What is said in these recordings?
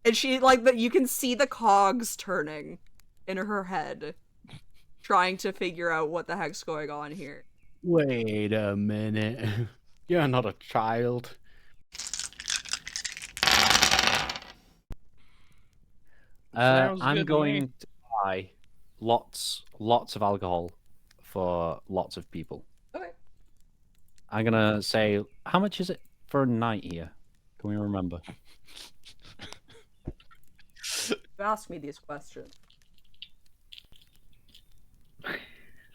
And she, like, you can see the cogs turning in her head, trying to figure out what the heck's going on here. Wait a minute. You're not a child. I'm going to buy lots of alcohol for lots of people. Okay. I'm gonna say, how much is it for a night here? Can we remember? You ask me these questions.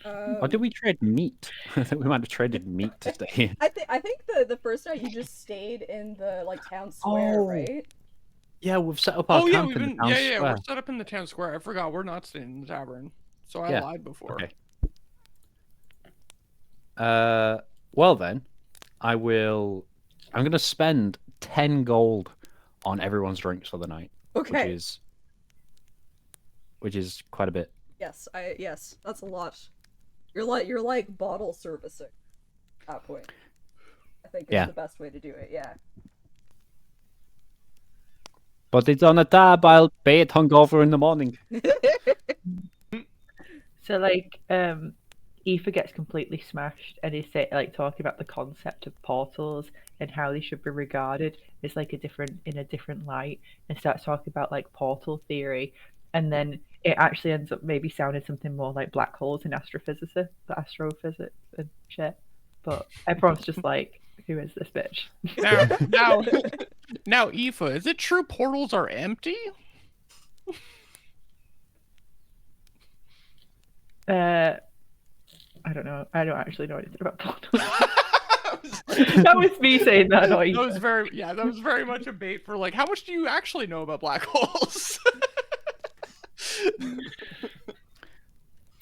Or did we trade meat? I think we might have traded meat to stay in. I think the first night you just stayed in the like town square, right? Yeah, we've set up our camp in the town yeah, square. we're set up in the town square. I forgot we're not staying in the tavern, so I lied before. Okay. Well then, I'm gonna spend 10 gold on everyone's drinks for the night. Okay. Which is quite a bit. Yes, that's a lot. You're like bottle servicing at that point. I think is the best way to do it, yeah. But it's on a tab, I'll pay it hungover in the morning. So like Aoife gets completely smashed and is talking about the concept of portals and how they should be regarded as like in a different light, and starts talking about like portal theory, and then it actually ends up maybe sounding something more like black holes and astrophysics and shit. But everyone's just like, who is this bitch? Now, Aoife, is it true portals are empty? I don't know. I don't actually know anything about portals. That was me saying that. Not that was very much a bait for like, how much do you actually know about black holes?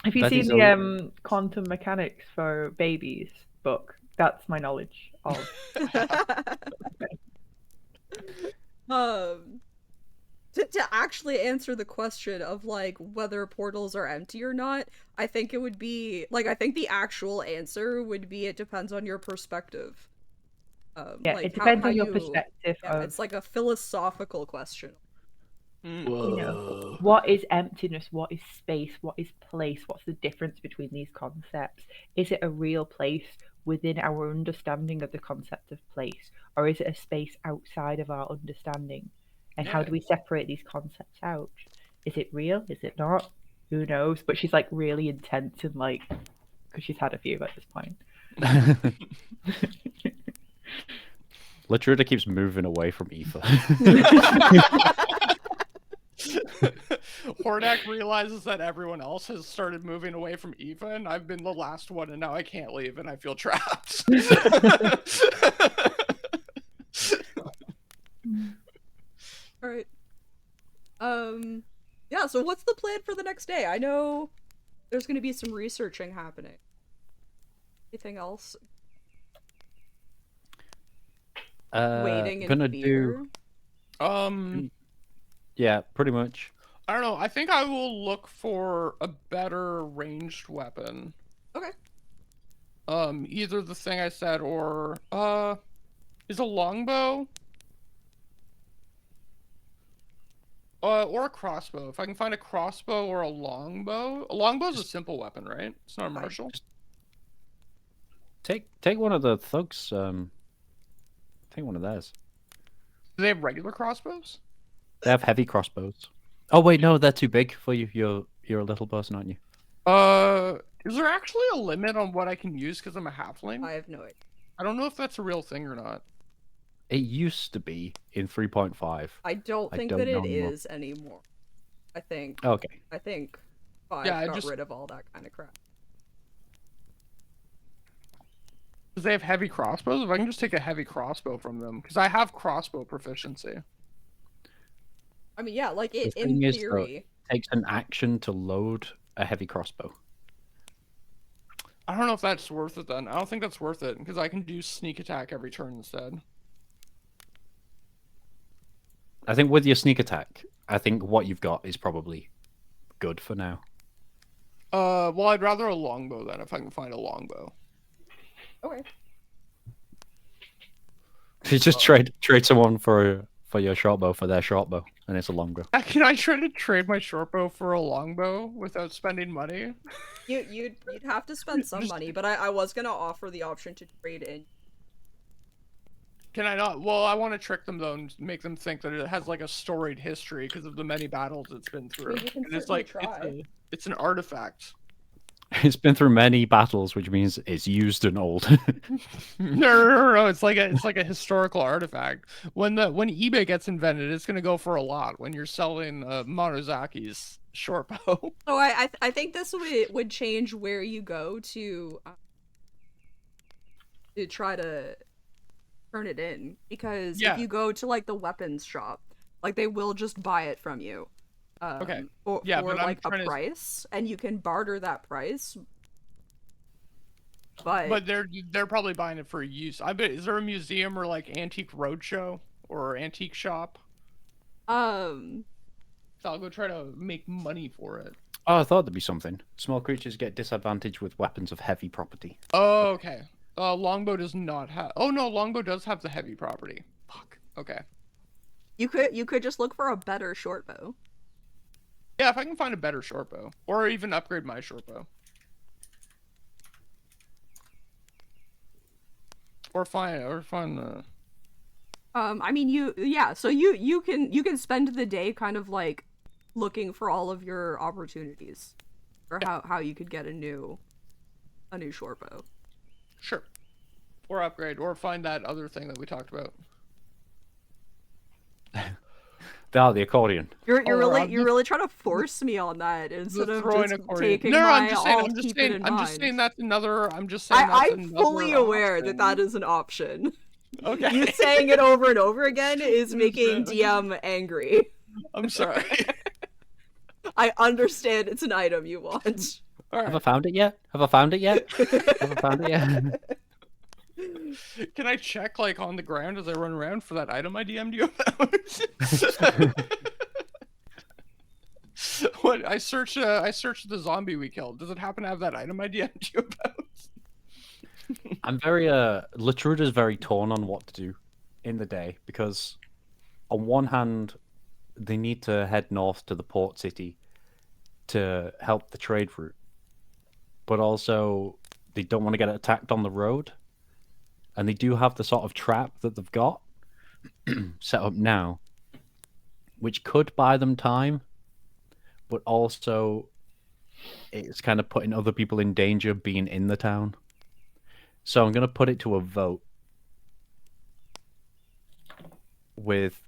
Have you seen the quantum mechanics for babies book? That's my knowledge of. To actually answer the question of like whether portals are empty or not, I think it would be like, I think the actual answer would be it depends on your perspective. Like it depends on your perspective. Yeah, it's like a philosophical question. You know, what is emptiness? What is space? What is place? What's the difference between these concepts? Is it a real place within our understanding of the concept of place, or is it a space outside of our understanding? And how do we separate these concepts out? Is it real? Is it not? Who knows? But she's like really intense and like, because she's had a few at this point. Latruda keeps moving away from Aoife. Hordak realizes that everyone else has started moving away from Aoife, and I've been the last one, and now I can't leave, and I feel trapped. All right. Yeah, so what's the plan for the next day? I know there's going to be some researching happening. Anything else? Waiting in fear? Yeah, pretty much. I don't know. I think I will look for a better ranged weapon. Okay. Either the thing I said or is a longbow or a crossbow. If I can find a crossbow or a longbow. A longbow is a simple weapon, right? It's not a martial. Take one of the thugs. Take one of theirs. Do they have regular crossbows? They have heavy crossbows. Oh wait, no, they're too big for you. You're a little person, aren't you? Is there actually a limit on what I can use because I'm a halfling? I have no idea. I don't know if that's a real thing or not. It used to be in 3.5. I don't think that it is anymore. I think. Okay. I think 5 got rid of all that kind of crap. Because they have heavy crossbows? If I can just take a heavy crossbow from them. Because I have crossbow proficiency. I mean, yeah, like in theory. It takes an action to load a heavy crossbow. I don't know if that's worth it then. I don't think that's worth it. Because I can do sneak attack every turn instead. I think with your sneak attack, I think what you've got is probably good for now. Well, I'd rather a longbow then, if I can find a longbow. Okay. You just trade someone for for your shortbow for their shortbow, and it's a longbow. Can I try to trade my shortbow for a longbow without spending money? You'd have to spend some Just- money, but I was gonna offer the option to trade in. Can I not? Well, I want to trick them though and make them think that it has like a storied history because of the many battles it's been through. you can And it's certainly like try. it's an artifact. It's been through many battles, which means it's used and old. No. It's like a historical artifact. When eBay gets invented, it's gonna go for a lot. When you're selling Monozaki's shortbow. So I think this would change where you go to try to turn it in, because Yeah. if you go to like the weapons shop, like they will just buy it from you. Okay. For Yeah, but I'm like a trying to- price, and you can barter that price. But They're probably buying it for use. I bet. Is there a museum or like antique roadshow or antique shop? um I'll go try to make money for it. Oh, I thought there'd be something. Small creatures get disadvantage with weapons of heavy property. Oh, okay. Longbow does not have. Oh no, longbow does have the heavy property. Fuck. Okay. you could just look for a better shortbow. Yeah, if I can find a better shortbow, or even upgrade my shortbow, or find I mean, so you can spend the day kind of like looking for all of your opportunities for how you could get a new shortbow. Sure. Or upgrade, or find that other thing that we talked about. The accordion. You're Oh, really I'm you're just- really trying to force me on that instead of throwing just accordion. taking No, my I'm just saying. I'll I'm just keep saying. it in I'm mind. just saying that's another. I'm just saying. That's I'm fully another aware that option. is an option. Okay. You saying it over and over again is making Okay. DM angry. I'm sorry. I understand it's an item you want. All Have I right. found it yet? Have I found it yet? Have I found it yet? Can I check like on the ground as I run around for that item I DM'd you about? What I searched the zombie we killed. Does it happen to have that item I DM'd you about? I'm very Latruda's very torn on what to do in the day, because on one hand they need to head north to the port city to help the trade route, but also they don't want to get attacked on the road, and they do have the sort of trap that they've got set up now, which could buy them time, but also it's kind of putting other people in danger being in the town. So I'm going to put it to a vote with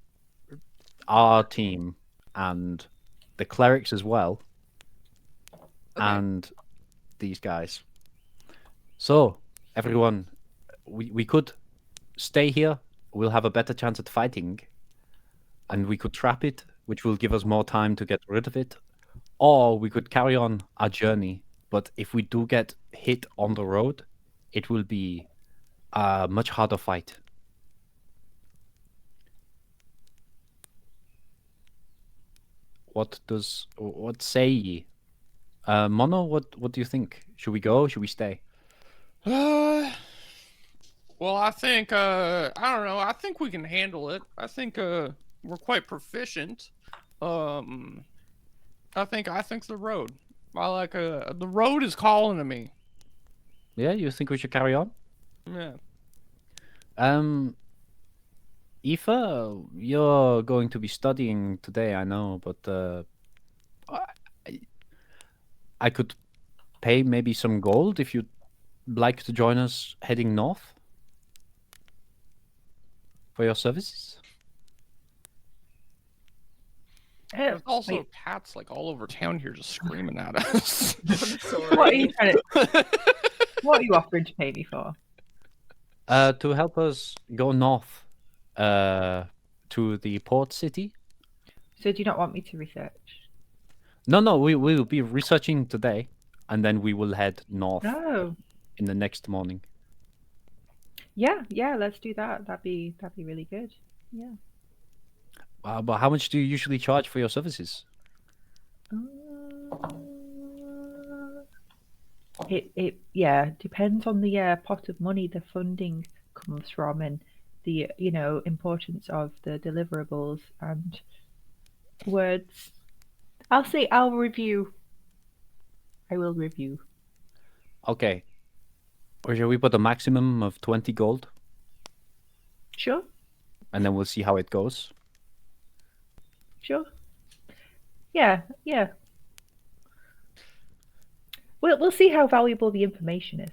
our team and the clerics as well, and these guys. So, everyone, we could stay here. We'll have a better chance at fighting, and we could trap it, which will give us more time to get rid of it. Or we could carry on our journey, but if we do get hit on the road, it will be a much harder fight. What say ye? Mono, what do you think? Should we go? Should we stay? Well, I think I don't know. I think we can handle it. I think we're quite proficient. I think the road. I like the road is calling to me. Yeah, you think we should carry on? Yeah. Aoife, you're going to be studying today, I know, but I could pay maybe some gold if you'd like to join us heading north for your services. There's also Wait, cats like all over town here just screaming at us. Sorry. what are you trying to, what are you offering to pay me for? To help us go north, to the port city. So do you not want me to research? No, we will be researching today, and then we will head north No. in the next morning. Yeah, let's do that. That'd be really good. Yeah. But how much do you usually charge for your services? It depends on the pot of money the funding comes from, and the importance of the deliverables and words. I'll say I'll review. I will review. Okay. Or shall we put a maximum of 20 gold? Sure, And then we'll see how it goes. sure. Yeah, yeah. We'll see how valuable the information is.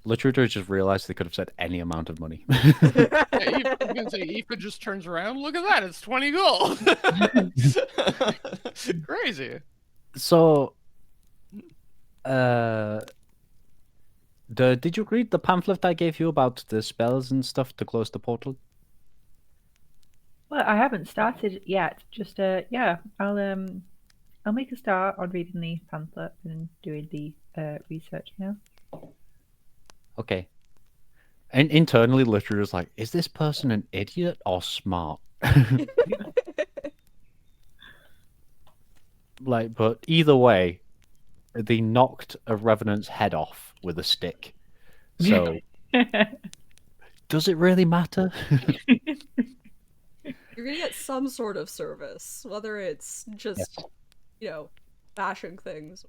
Latruder just realized they could have said any amount of money. Yeah, I was gonna say Aoife just turns around. Look at that! It's 20 gold. Crazy. So, did you read the pamphlet I gave you about the spells and stuff to close the portal? Well, I haven't started yet. Just yeah, I'll make a start on reading the pamphlet and doing the research now. Okay. And internally, Latruder's like, is this person an idiot or smart? Like, but either way, they knocked a revenant's head off with a stick. So, does it really matter? You're gonna get some sort of service, whether it's just, bashing things.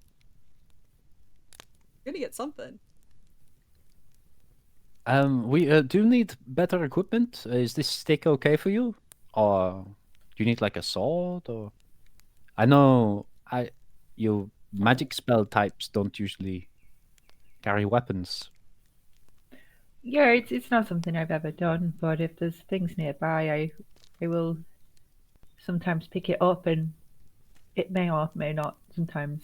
You're gonna get something. We do need better equipment. Is this stick okay for you? Or do you need like a sword? Or I know you magic spell types don't usually carry weapons. Yeah, it's not something I've ever done, but if there's things nearby, I will sometimes pick it up, and it may or may not sometimes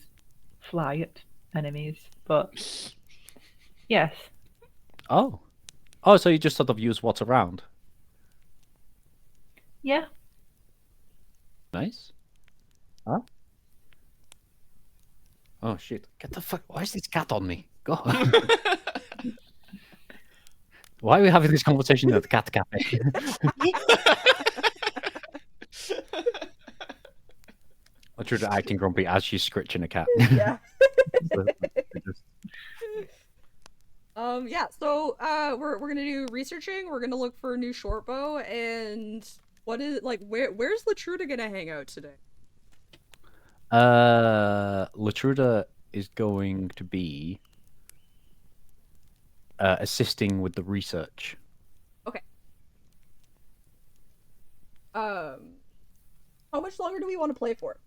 fly at enemies. But yes, Oh, so you just sort of use what's around. yeah. Nice. Huh? Oh shit! Get the fuck! Why is this cat on me? Go. Why are we having this conversation at the cat cafe? Latruder acting grumpy as she's scritching a cat. Yeah. Just- Yeah, so we're gonna do researching, we're gonna look for a new short bow, and where's Latruda gonna hang out today? Latruda is going to be assisting with the research. Okay. How much longer do we want to play for?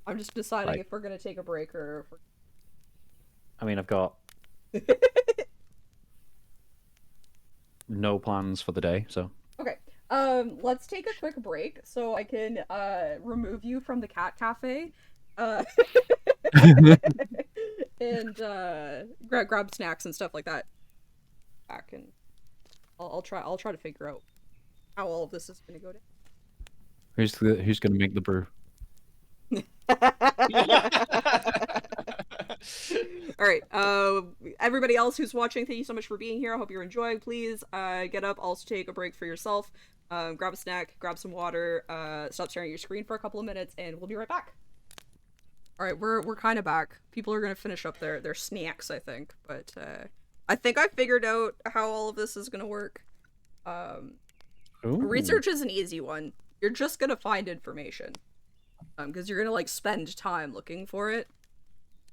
I'm just deciding Like- if we're gonna take a break or if we're... I mean, I've got no plans for the day, so. Okay. Let's take a quick break so I can remove you from the cat cafe. And grab snacks and stuff like that. Back, and I'll try to figure out how all of this is gonna go down. Who's gonna make the brew? All right. Everybody else who's watching, thank you so much for being here. I hope you're enjoying. Please get up, also take a break for yourself. Grab a snack, grab some water, stop staring at your screen for a couple of minutes, and we'll be right back. All right, we're kind of back. People are gonna finish up their snacks, I think, but I think I figured out how all of this is gonna work. Research is an easy one. You're just gonna find information, because you're gonna like spend time looking for it.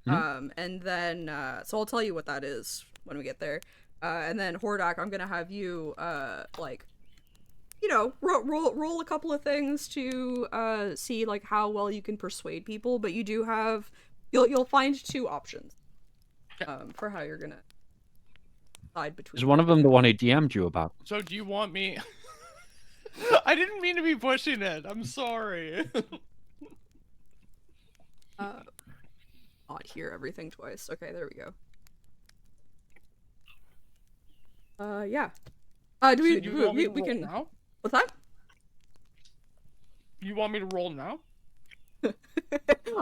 And then so I'll tell you what that is when we get there. And then Hordak, I'm gonna have you roll a couple of things to see like how well you can persuade people, but you do have you'll find two options for how you're gonna decide between. Is one of them the one he DM'd you about? So do you want me? I didn't mean to be pushing it. I'm sorry. Not hear everything twice. Okay, there we go. Yeah. Do we can now? What's that? You want me to roll now?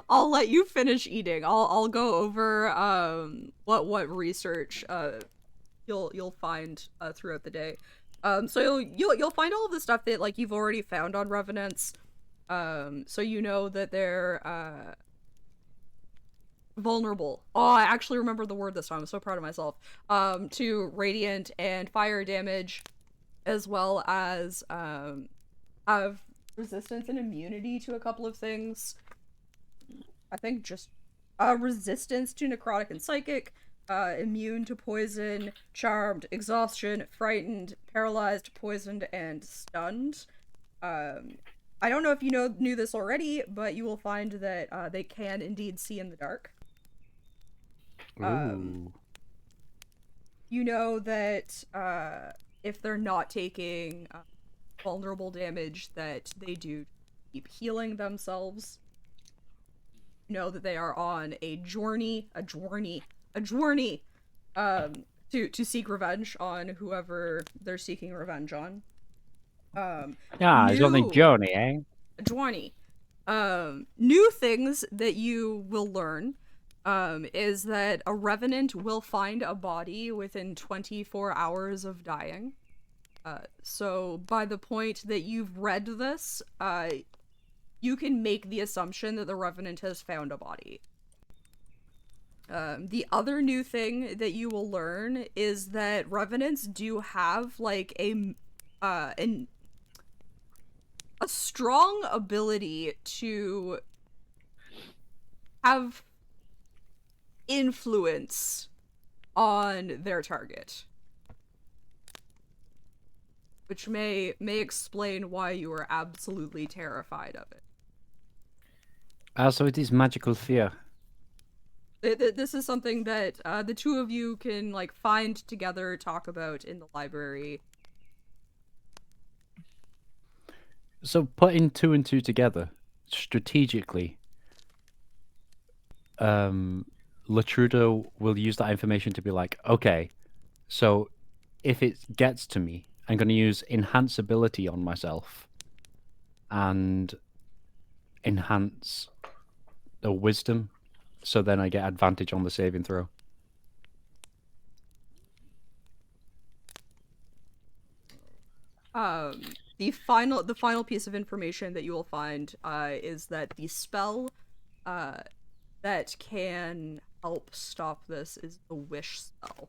I'll let you finish eating. I'll go over what research you'll find throughout the day. So you'll find all of the stuff that like you've already found on Revenants. So you know that they're vulnerable. Oh, I actually remember the word this time. I'm so proud of myself. To radiant and fire damage, as well as have resistance and immunity to a couple of things. I think just resistance to necrotic and psychic, immune to poison, charmed, exhaustion, frightened, paralyzed, poisoned, and stunned. I don't know if you knew this already, but you will find that they can indeed see in the dark. Ooh. You know that if they're not taking vulnerable damage, that they do keep healing themselves. You know that they are on a journey, to seek revenge on whoever they're seeking revenge on. Yeah, it's on the journey, eh? Journey. New things that you will learn is that a revenant will find a body within 24 hours of dying. So by the point that you've read this, you can make the assumption that the revenant has found a body. The other new thing that you will learn is that revenants do have like a strong ability to have influence on their target, which may explain why you are absolutely terrified of it. So it is magical fear. This is something that the two of you can like find together, talk about in the library. So putting 2 and 2 together strategically, Latrudo will use that information to be like, okay, so if it gets to me, I'm going to use enhance ability on myself and enhance the wisdom, so then I get advantage on the saving throw. The final piece of information that you will find is that the spell that can help stop this is the wish spell.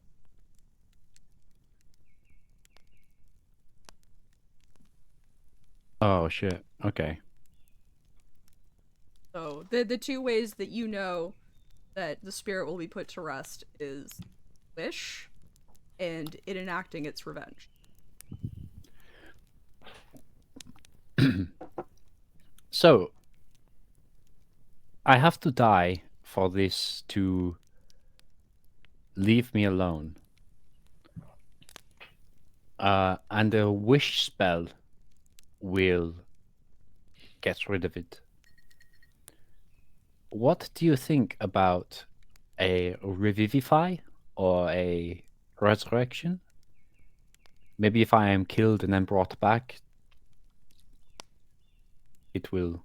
Oh shit. Okay. So the two ways that you know that the spirit will be put to rest is wish and it enacting its revenge. So I have to die for this to leave me alone. And the wish spell will get rid of it. What do you think about a revivify or a resurrection? Maybe if I am killed and then brought back, it will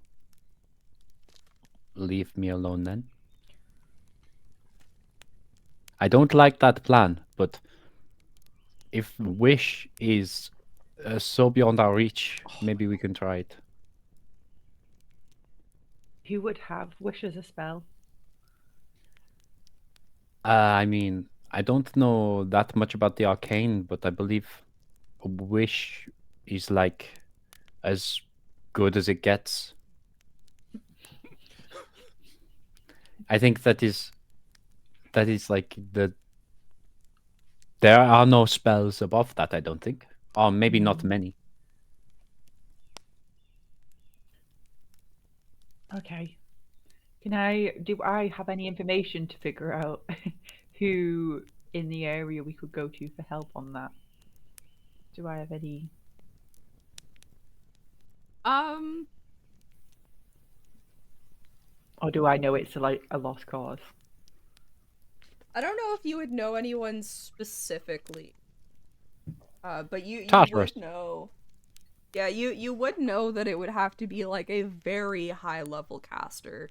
leave me alone then. I don't like that plan, but if wish is so beyond our reach, maybe we can try it. Who would have wish as a spell? I mean, I don't know that much about the arcane, but I believe wish is like as good as it gets. I think that is like the. There are no spells above that, I don't think. Or maybe not many. Okay. Do I have any information to figure out who in the area we could go to for help on that? Do I have any? Or do I know it's like a lost cause? I don't know if you would know anyone specifically. But you Tartarus. would know. Yeah, you would know that it would have to be like a very high level caster.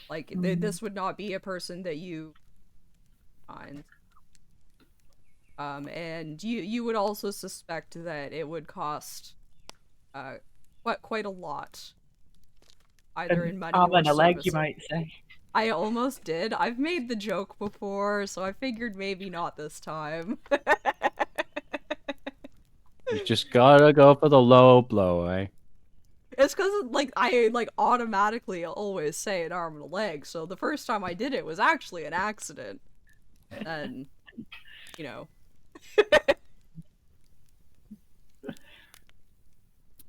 Like this would not be a person that you find. And you would also suspect that it would cost quite a lot. Either in money arm or and a leg, you service. might say. I almost did. I've made the joke before, so I figured maybe not this time. You just gotta go for the low blow, eh? It's because like I like automatically always say an arm and a leg, so the first time I did it was actually an accident. And you know,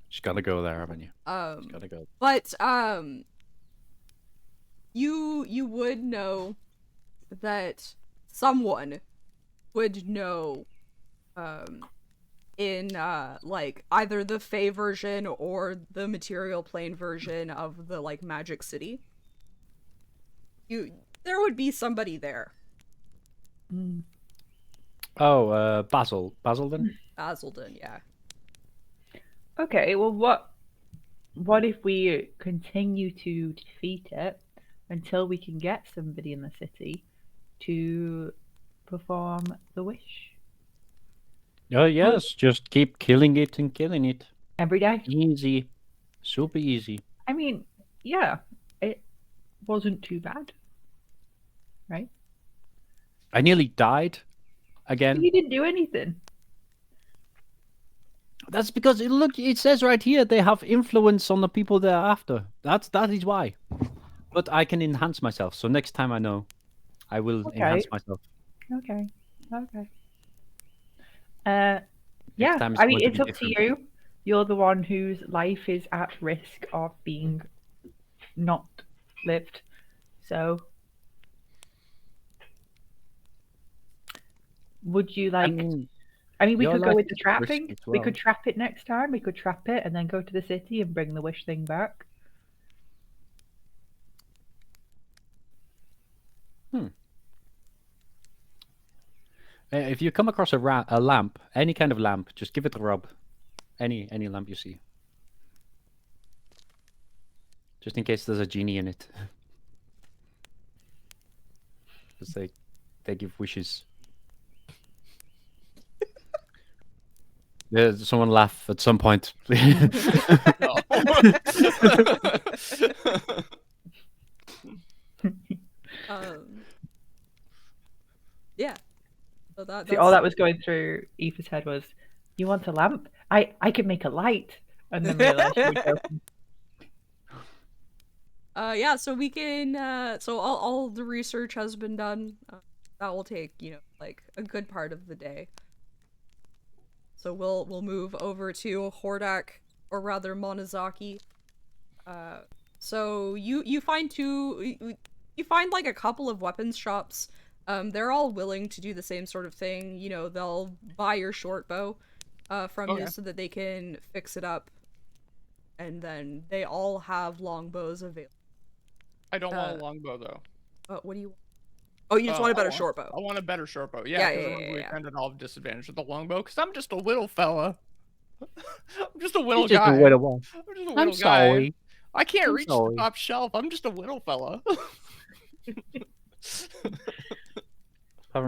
Just gotta go there, haven't you? Just gotta go. but you would know that someone would know in like either the Fey version or the material plane version of the like Magic City. There would be somebody there. Oh, Basildon? Basildon, yeah. Okay, well, what if we continue to defeat it until we can get somebody in the city to perform the wish Oh, yes, just keep killing it and killing it. every day? Easy. Super easy. I mean, yeah, it wasn't too bad, right? I nearly died again. You didn't do anything. That's because it says right here they have influence on the people they're after. That is why. But I can enhance myself, so next time I know, I will enhance myself. Okay. Okay. Next Yeah, time I mean, going to it's be up different. to you. You're the one whose life is at risk of being not lived. So, would you like? I mean, we your could go life with the is trapping. risky as We well. could trap it next time. We could trap it and then go to the city and bring the wish thing back. If you come across a lamp, any kind of lamp, just give it a rub. Any lamp you see. Just in case there's a genie in it. Because they give wishes. Yeah, someone laugh at some point. Yeah. So that's See, all that was going through Aoife's head was, "You want a lamp? I can make a light," and then realized she was joking. Yeah, so we can so all the research has been done. That will take, like a good part of the day. So we'll move over to Hordak, or rather Monozaki. So you find you find like a couple of weapons shops. They're all willing to do the same sort of thing. They'll buy your short bow from you so that they can fix it up. And then they all have longbows available. I don't want a longbow though. What do you want? Oh, you just want a better short bow. I want a better short bow. Yeah, because we ended all disadvantage with the longbow. Because I'm just a little fella. I'm just a little guy. I'm just a little guy. Sorry. I can't reach the top shelf. I'm just a little fella.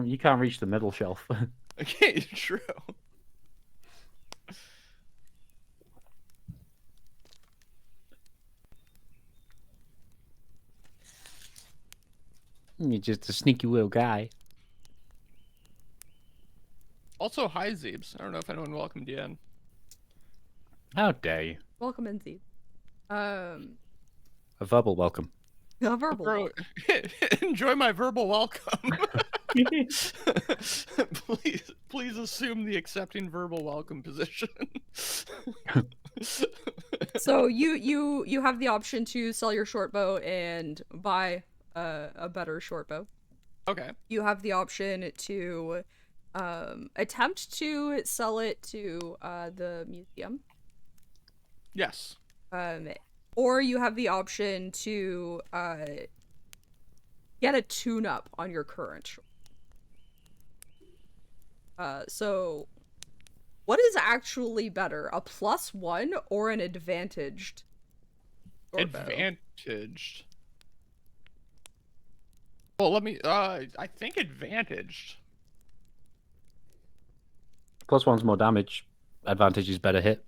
You can't reach the middle shelf. Okay, true. You're just a sneaky little guy. Also, hi, Zeebs. I don't know if anyone welcomed you in. How dare you? Welcome in, Zeke. A verbal welcome. A verbal. Enjoy my verbal welcome. Please assume the accepting verbal welcome position. So you have the option to sell your short bow and buy a better short bow. Okay. You have the option to attempt to sell it to the museum. Yes. Or you have the option to get a tune-up on your current. So what is actually better, a +1 or an advantaged short bow? Advantaged. Well, let me. I think advantaged. +1's more damage. Advantage is better hit.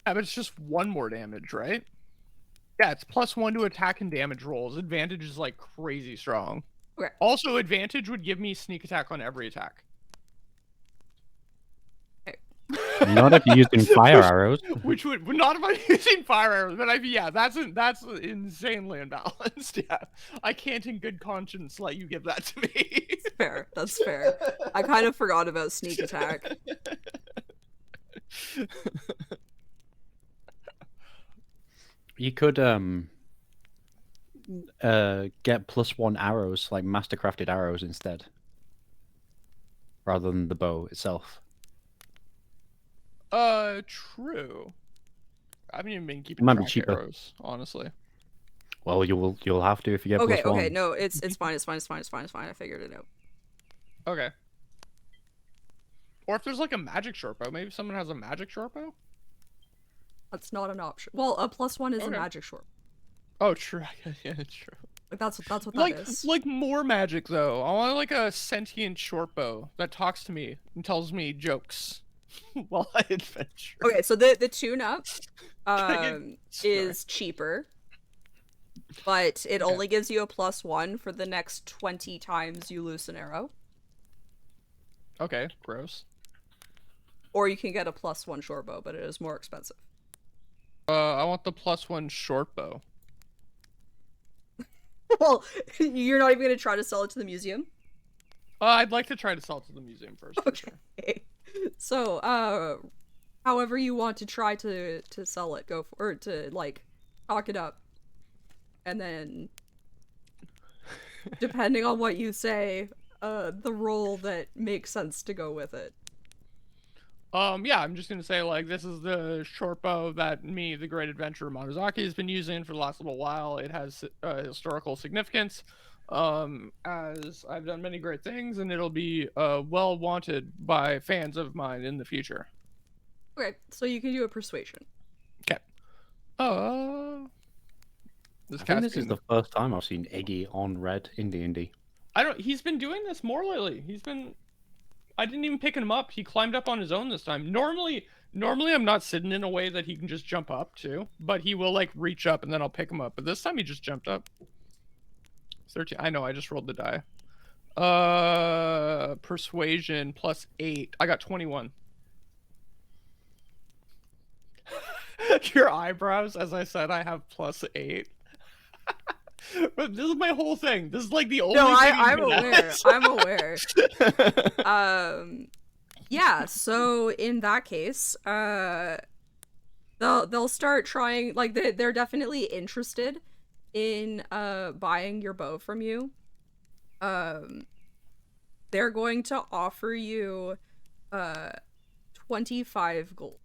Yeah, but it's just one more damage, right? Yeah, it's +1 to attack and damage rolls. Advantage is like crazy strong. Okay. Also, advantage would give me sneak attack on every attack. Not if you're using fire arrows. Which would not if I'm using fire arrows, but yeah, that's insanely imbalanced. Yeah, I can't in good conscience let you give that to me. Fair. That's fair. I kind of forgot about sneak attack. You could get +1 arrows, like mastercrafted arrows instead, rather than the bow itself. True. I haven't even been keeping Might be track of cheaper. arrows, honestly. Well, you'll have to if you get Okay, +1. okay, no, it's fine, it's fine, it's fine, it's fine, it's fine. I figured it out. Okay. Or if there's like a magic short bow, maybe someone has a magic short bow? That's not an option. Well, a +1 is a Okay. magic short. Oh, true. Yeah, true. Like that's what that Like, is. like more magic though. I want like a sentient short bow that talks to me and tells me jokes while I adventure. Okay, so the tune-up Sorry. is cheaper, but it Okay. only gives you a +1 for the next 20 times you loose an arrow. Okay, gross. Or you can get a +1 short bow, but it is more expensive. I want the +1 short bow. Well, you're not even gonna try to sell it to the museum? I'd like to try to sell it to the museum first. For sure. Okay. So, however you want to try to sell it, go for, or to like talk it up, and then depending on what you say, the role that makes sense to go with it. Yeah, I'm just gonna say like this is the short bow that me, the great adventurer Monozaki, has been using for the last little while. It has historical significance, as I've done many great things, and it'll be well wanted by fans of mine in the future. Okay, so you can do a persuasion. Okay. This I think cat's this is been- the first time I've seen Iggy on red in D&D. I don't. He's been doing this more lately. I didn't even pick him up. He climbed up on his own this time. Normally I'm not sitting in a way that he can just jump up to, but he will like reach up and then I'll pick him up. But this time he just jumped up. 13. I know. I just rolled the die. Persuasion +8. I got 21. Your eyebrows, as I said, I have +8. But this is my whole thing. This is like the only No, thing I'm you can aware. ask. I'm aware. Yeah, so in that case, they'll start trying, like they're definitely interested in buying your bow from you. They're going to offer you 25 gold.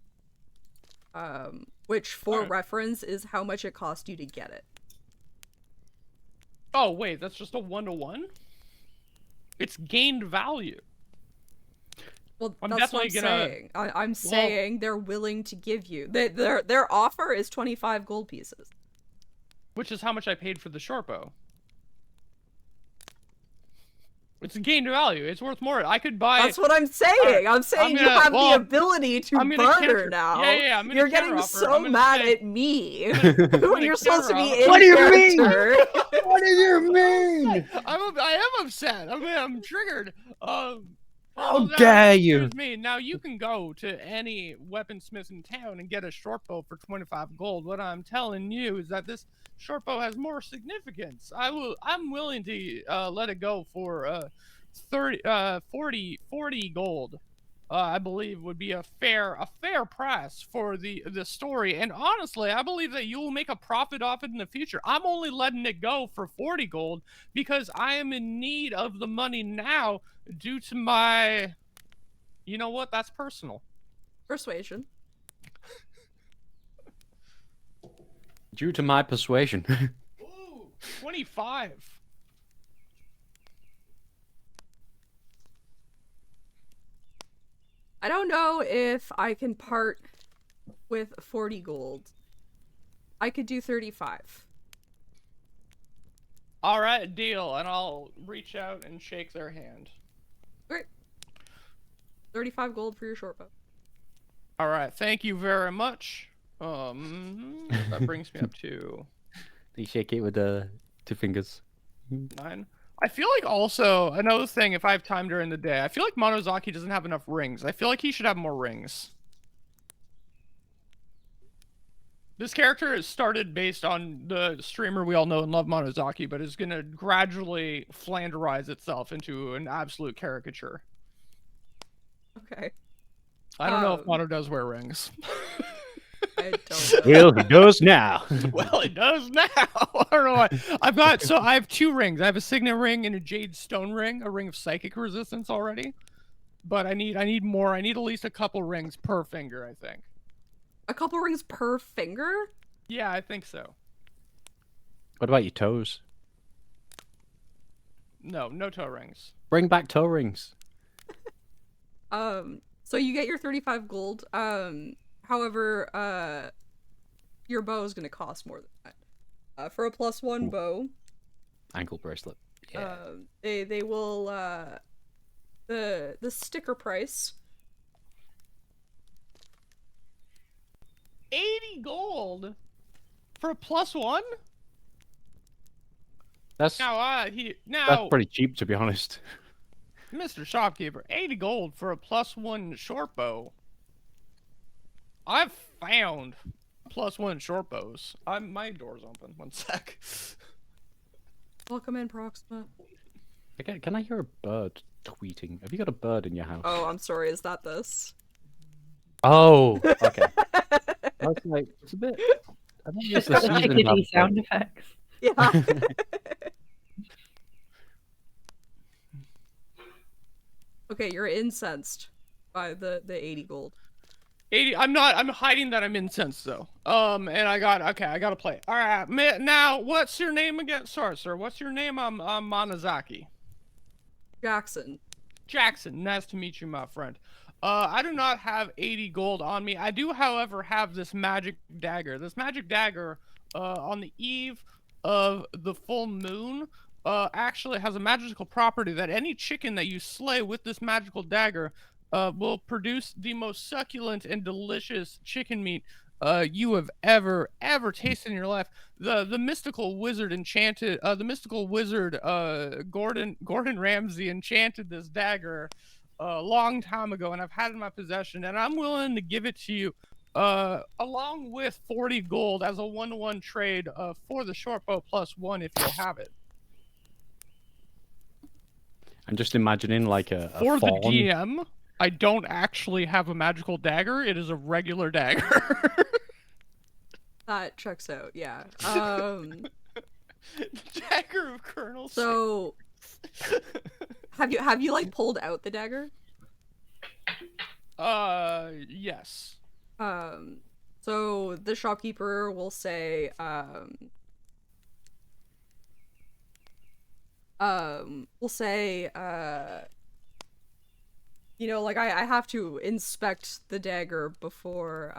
Which for Alright. reference is how much it cost you to get it. Oh wait, that's just a 1-to-1? It's gained value. Well, I'm that's what I'm definitely gonna- saying. I'm saying they're willing to give you. Their offer is 25 gold pieces. Which is how much I paid for the short bow. It's a gained value. It's worth more. I could buy. That's what I'm saying. Alright, I'm saying I'm you gonna- have well, the ability to I'm gonna barter counter- now. yeah, I'm gonna You're getting counteroffer. so I'm gonna mad say- at me I'm when gonna you're supposed to be counteroffer. in What do you mean? character. What do you mean? I am upset. I'm triggered. How now, dare you? excuse me. Now you can go to any weaponsmith in town and get a short bow for 25 gold. What I'm telling you is that this short bow has more significance. I'm willing to let it go for 40 gold. I believe would be a fair price for the story. And honestly, I believe that you will make a profit off it in the future. I'm only letting it go for 40 gold because I am in need of the money now due to my, you know what? That's personal. Persuasion. Due to my persuasion. Ooh, 25. I don't know if I can part with 40 gold. I could do 35. All right, deal. And I'll reach out and shake their hand. Great. 35 gold for your short bow. All right, thank you very much. That brings me up to You shake it with the 2 fingers. 9. I feel like also another thing. If I have time during the day, I feel like Monozaki doesn't have enough rings. I feel like he should have more rings. This character is started based on the streamer we all know and love, Monozaki, but is going to gradually flanderize itself into an absolute caricature. Okay. I don't know if Mono does wear rings. I don't know. Well, he does now. Well, it does now. I don't know why. I have 2 rings. I have a signet ring and a jade stone ring, a ring of psychic resistance already. But I need more. I need at least a couple rings per finger, I think. A couple rings per finger? Yeah, I think so. What about your toes? No toe rings. Bring back toe rings. So you get your 35 gold. However, your bow is gonna cost more than that. For a +1 bow. Ankle bracelet. Yeah. They will the sticker price. 80 gold for a +1? That's pretty cheap, to be honest. Mr. Shopkeeper, 80 gold for a +1 short bow. I've found +1 short bows. My door's open. 1 sec. Welcome in, Proxima. Okay, can I hear a bird tweeting? Have you got a bird in your house? Oh, I'm sorry. Is that this? Oh, okay. I was like, it's a bit. I don't use the Chickadee sound effects. Yeah. Okay, you're incensed by the 80 gold. 80. I'm hiding that I'm incensed though. And I gotta play. All right, now what's your name again? Sorry, sir. What's your name? I'm Monozaki. Jackson. Jackson. Nice to meet you, my friend. I do not have 80 gold on me. I do, however, have this magic dagger. This magic dagger, on the eve of the full moon, actually has a magical property that any chicken that you slay with this magical dagger will produce the most succulent and delicious chicken meat you have ever tasted in your life. The mystical wizard enchanted Gordon Ramsay enchanted this dagger a long time ago, and I've had it in my possession, and I'm willing to give it to you along with 40 gold as a 1-to-1 trade for the short bow +1 if you have it. I'm just imagining like a For fawn. the GM, I don't actually have a magical dagger. It is a regular dagger. That checks out, yeah. Dagger of Colonel. So have you like pulled out the dagger? Yes. So the shopkeeper will say, you know, like I have to inspect the dagger before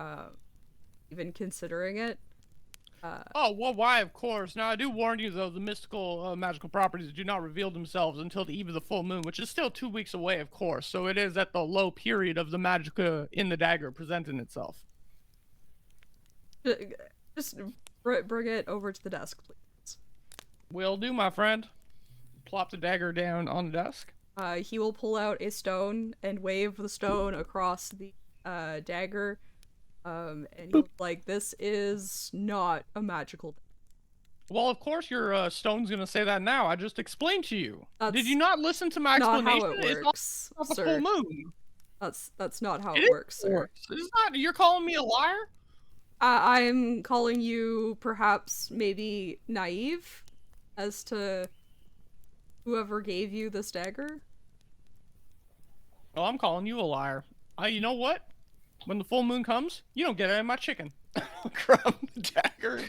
even considering it. Oh, well, why, of course. Now, I do warn you, though, the mystical, magical properties do not reveal themselves until the eve of the full moon, which is still 2 weeks away, of course. So it is at the low period of the magic in the dagger presenting itself. Just bring it over to the desk, please. Will do, my friend. Plop the dagger down on the desk. He will pull out a stone and wave the stone across the dagger. And he'll be like, this is not a magical. Well, of course your stone's gonna say that now. I just explained to you. Did you not listen to my explanation? Not how it works, it's sir. full moon. That's not how it works, sir. It's not. You're calling me a liar? I'm calling you perhaps maybe naive as to whoever gave you this dagger. Well, I'm calling you a liar. You know what? When the full moon comes, you don't get any of my chicken. Grab the dagger,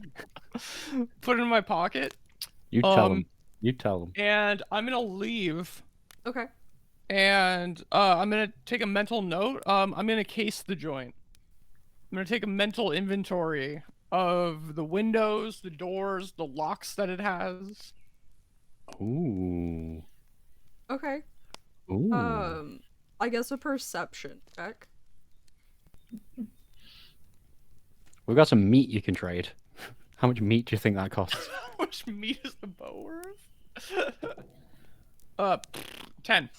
put it in my pocket. You tell him. You tell him. And I'm gonna leave. Okay. And I'm gonna take a mental note. I'm gonna case the joint. I'm gonna take a mental inventory of the windows, the doors, the locks that it has. Ooh. Okay. Ooh. I guess a perception check. We've got some meat you can trade. How much meat do you think that costs? How much meat is the bow worth? 10.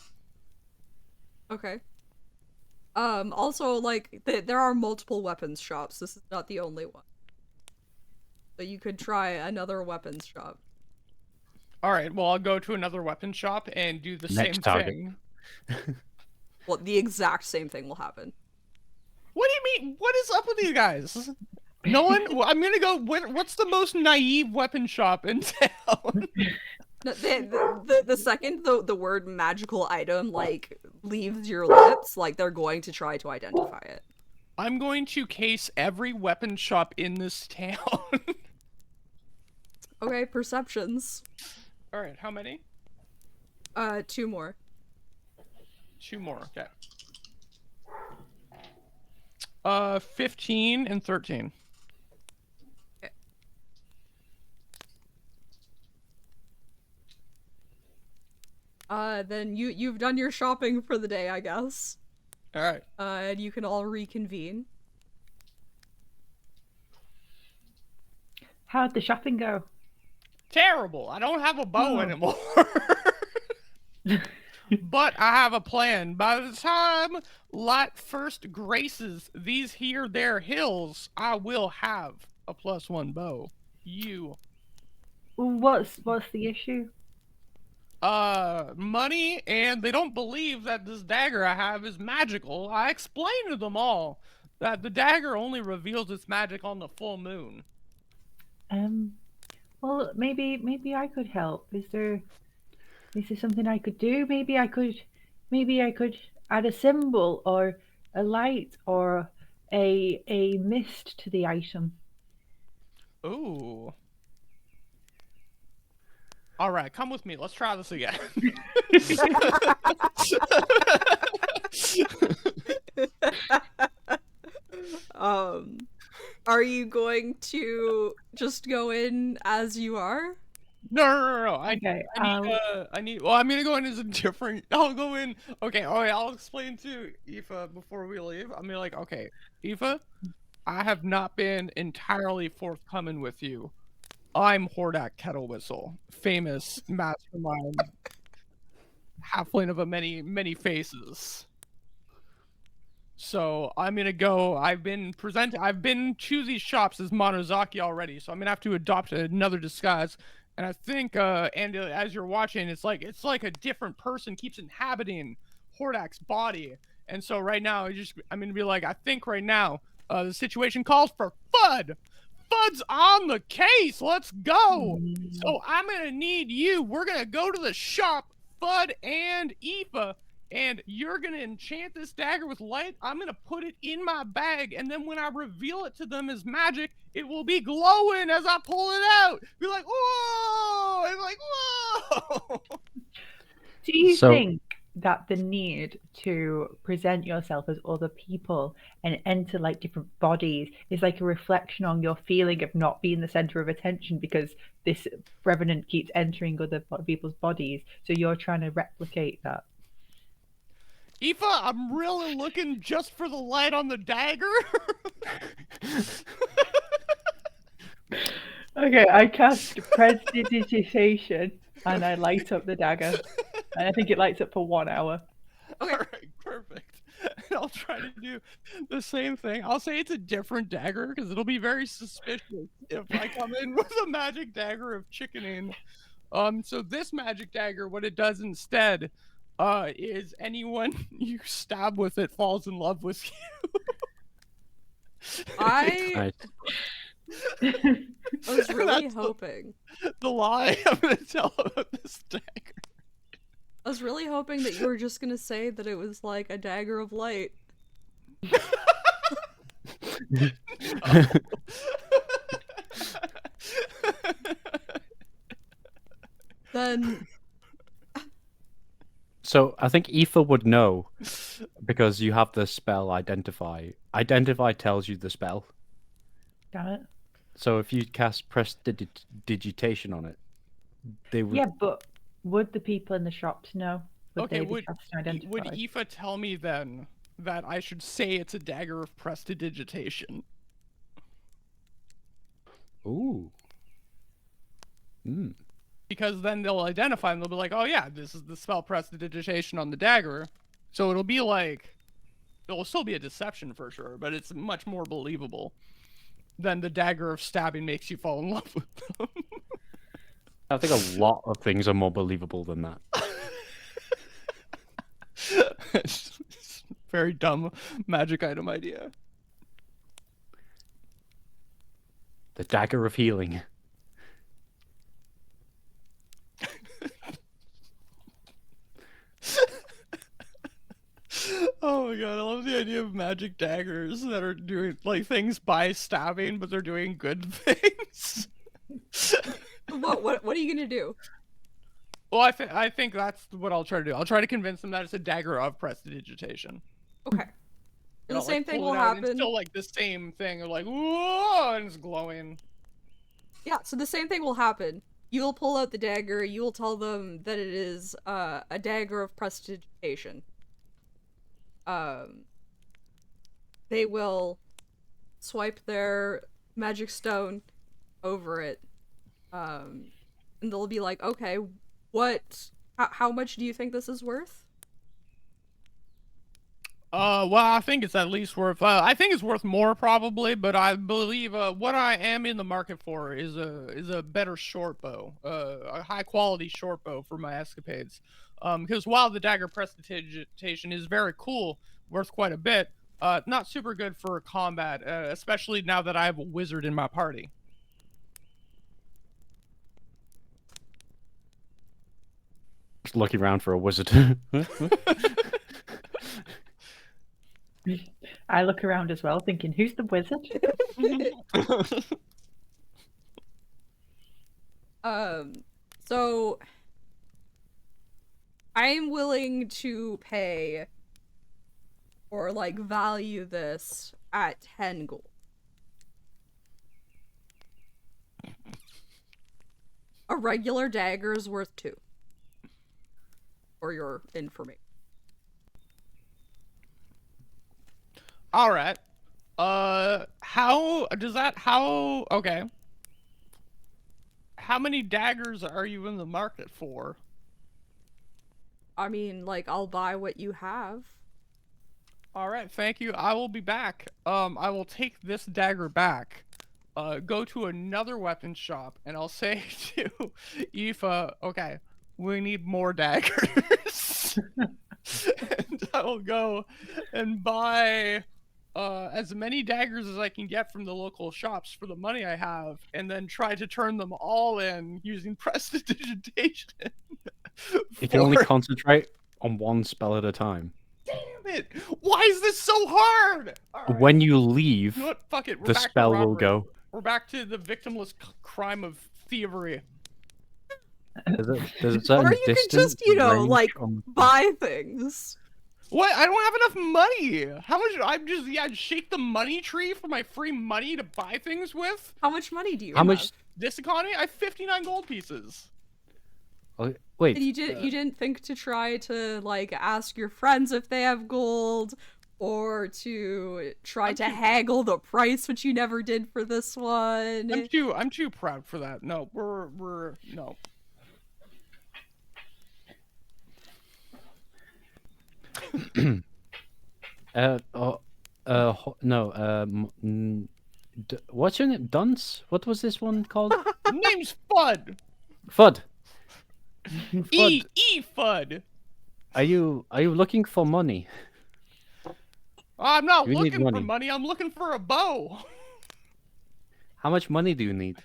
Okay. Also, like, there are multiple weapons shops. This is not the only one. So you could try another weapons shop. All right, well, I'll go to another weapon shop and do the Next same target. thing. Well, the exact same thing will happen. What do you mean? What is up with you guys? No one. Well, I'm gonna go. What's the most naive weapon shop in town? No, the second the word magical item, like, leaves your lips, like, they're going to try to identify it. I'm going to case every weapon shop in this town. Okay, perceptions. All right, how many? 2 more. 2 more. Okay. 15 and 13. Then you've done your shopping for the day, I guess. All right. And you can all reconvene. How'd the shopping go? Terrible. I don't have a bow anymore. But I have a plan. By the time light first graces these here there hills, I will have a +1 bow. You. What's the issue? Money, and they don't believe that this dagger I have is magical. I explained to them all that the dagger only reveals its magic on the full moon. Well, maybe I could help. Is there something I could do? Maybe I could add a symbol or a light or a mist to the item. Ooh. All right, come with me. Let's try this again. Are you going to just go in as you are? No. Okay. Well, I'm gonna go in as a different. I'll go in. Okay. I'll explain to Aoife before we leave. I'm gonna okay, Aoife, I have not been entirely forthcoming with you. I'm Hordak Kettle Whistle, famous mastermind, halfling of a many faces. So I'm gonna go. I've been to these shops as Monozaki already, so I'm gonna have to adopt another disguise. And I think, and as you're watching, it's like a different person keeps inhabiting Hordak's body. And so right now, I'm gonna be like, I think right now, the situation calls for FUD. FUD's on the case. Let's go. So I'm gonna need you. We're gonna go to the shop, FUD and Aoife. And you're gonna enchant this dagger with light. I'm gonna put it in my bag, and then when I reveal it to them as magic, it will be glowing as I pull it out. Be like, whoa! And like, whoa! Do you think that the need to present yourself as other people and enter like different bodies is like a reflection on your feeling of not being the center of attention because this revenant keeps entering other people's bodies, so you're trying to replicate that? Aoife, I'm really looking just for the light on the dagger. Okay, I cast prestidigitation and I light up the dagger. And I think it lights up for 1 hour. Okay. All right, perfect. And I'll try to do the same thing. I'll say it's a different dagger because it'll be very suspicious if I come in with a magic dagger of chickening. So this magic dagger, what it does instead, is anyone you stab with it falls in love with you. I was really hoping. The lie I'm gonna tell about this dagger. I was really hoping that you were just gonna say that it was like a dagger of light. Then. So I think Aoife would know because you have the spell Identify. Identify tells you the spell. Damn it. So if you cast Prestidigitation on it, they would. Yeah, but would the people in the shops know? Okay, they be casting Identify? would Aoife tell me then that I should say it's a dagger of prestidigitation? Ooh. Mm. Because then they'll identify them. They'll be like, oh yeah, this is the spell prestidigitation on the dagger. So it'll be like, it'll still be a deception for sure, but it's much more believable than the dagger of stabbing makes you fall in love with them. I think a lot of things are more believable than that. It's very dumb magic item idea. The dagger of healing. Oh my god, I love the idea of magic daggers that are doing like things by stabbing, but they're doing good things. What are you gonna do? Well, I think that's what I'll try to do. I'll try to convince them that it's a dagger of prestidigitation. Okay. And The I'll, same like, thing pull will it out, and it's happen. still like the same thing of like, whoa, and it's glowing. Yeah, so the same thing will happen. You will pull out the dagger, you will tell them that it is a dagger of prestidigitation. They will swipe their magic stone over it. And they'll be like, okay, how much do you think this is worth? Well, I think it's at least worth. I think it's worth more probably, but I believe what I am in the market for is a better short bow, a high quality short bow for my escapades. Because while the dagger prestidigitation is very cool, worth quite a bit, not super good for combat, especially now that I have a wizard in my party. Just looking around for a wizard. I look around as well, thinking, who's the wizard? So I'm willing to pay or like value this at 10 gold. A regular dagger is worth 2. For your information. All right. How does that? How? Okay. How many daggers are you in the market for? I mean, like, I'll buy what you have. All right, thank you. I will be back. I will take this dagger back. Go to another weapon shop, and I'll say to Aiofe, okay, we need more daggers. And I will go and buy as many daggers as I can get from the local shops for the money I have, and then try to turn them all in using prestidigitation. You can only concentrate on one spell at a time. Damn it! Why is this so hard? All right. When you leave, You know what? Fuck it. We're the back to spell will robbery. go. We're back to the victimless crime of thievery. There's a certain Or you can distance, just, you know, range like, on- buy things. What? I don't have enough money. How much? I'm just shake the money tree for my free money to buy things with. How much money do you How have? much? This economy, I have 59 gold pieces. Oh, wait. And you didn't think to try to like ask your friends if they have gold, or to try to haggle the price, which you never did for this one. I'm too proud for that. No, we're no. What's your name? Dunce? What was this one called? Name's Fud. Fud. E Fud. Are you looking for money? I'm not You need looking for money. money. I'm looking for a bow. How much money do you need?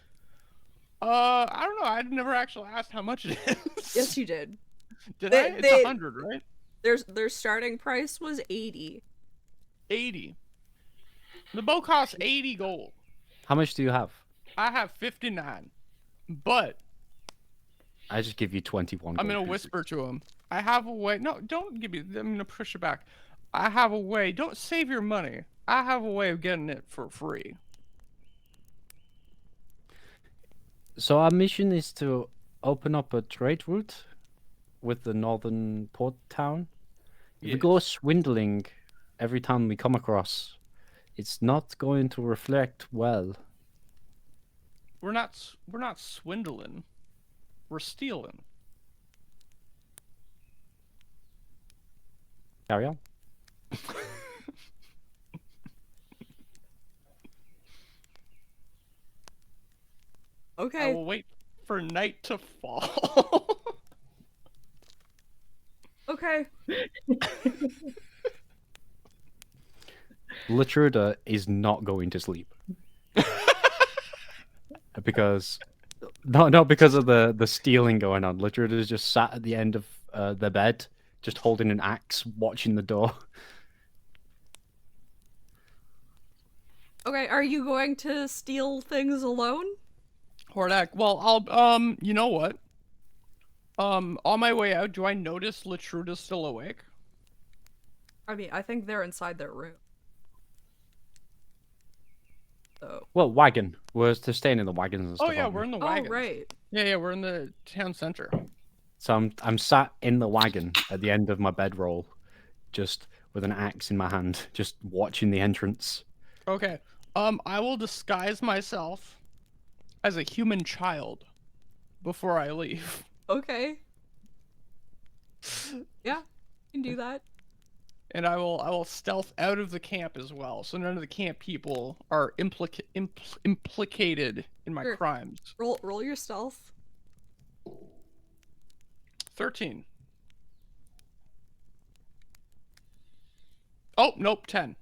I don't know. I never actually asked how much it is. Yes, you did. Did They- I? It's they- 100, right? Their starting price was 80. 80. The bow costs 80 gold. How much do you have? I have 59. But I just give you 21. I'm gold gonna pieces. whisper to him. I have a way. No, don't give me. I'm gonna push it back. I have a way. Don't save your money. I have a way of getting it for free. So our mission is to open up a trade route with the northern port town. If we go swindling every town we come across, it's not going to reflect well. We're not swindling. We're stealing. Carry on. I Okay. will wait for night to fall. Okay. Latruda is not going to sleep because not because of the stealing going on. Latruda is just sat at the end of the bed, just holding an axe, watching the door. Okay, are you going to steal things alone? Hordak, well, you know what? On my way out, do I notice Latruda's still awake? I mean, I think they're inside their room. So. Well, wagon. We're staying in the wagons and stuff. Oh yeah, aren't we're we? in the Oh, wagon. right. Yeah, we're in the town center. So I'm sat in the wagon at the end of my bedroll, just with an axe in my hand, just watching the entrance. Okay. I will disguise myself as a human child before I leave. Okay. Yeah, you can do that. And I will stealth out of the camp as well, so none of the camp people are implicated in my Sure. crimes. Roll your stealth. 13. Oh, nope, 10.